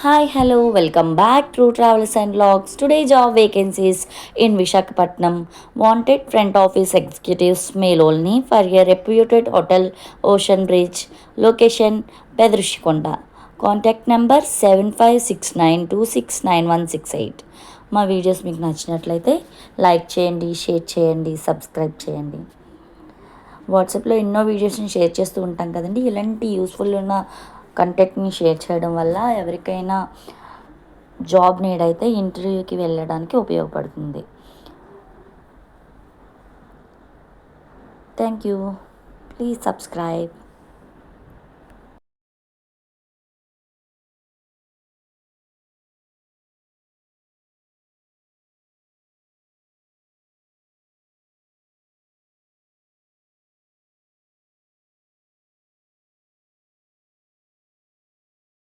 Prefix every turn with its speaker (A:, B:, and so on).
A: Hi, hello, welcome back to Travels and Logs. Today, job vacancies in Vishakhapatnam. Wanted front office executives mail only for a reputed hotel, Ocean Bridge. Location Pedrushikonda. Contact number 7569269168. మా videos మీకు నచ్చినట్లయితే like చేయండి, share చేయండి, subscribe చేయండి. వాట్సాప్లో ఎన్నో వీడియోస్ని share చేస్తూ ఉంటాం కదండి. ఇలాంటి యూస్ఫుల్ ఉన్న కంటెంట్ని షేర్ చేయడం వల్ల ఎవరికైనా జాబ్ నీడ్ అయితే ఇంటర్వ్యూకి వెళ్ళడానికి ఉపయోగపడుతుంది. Thank you. Please subscribe.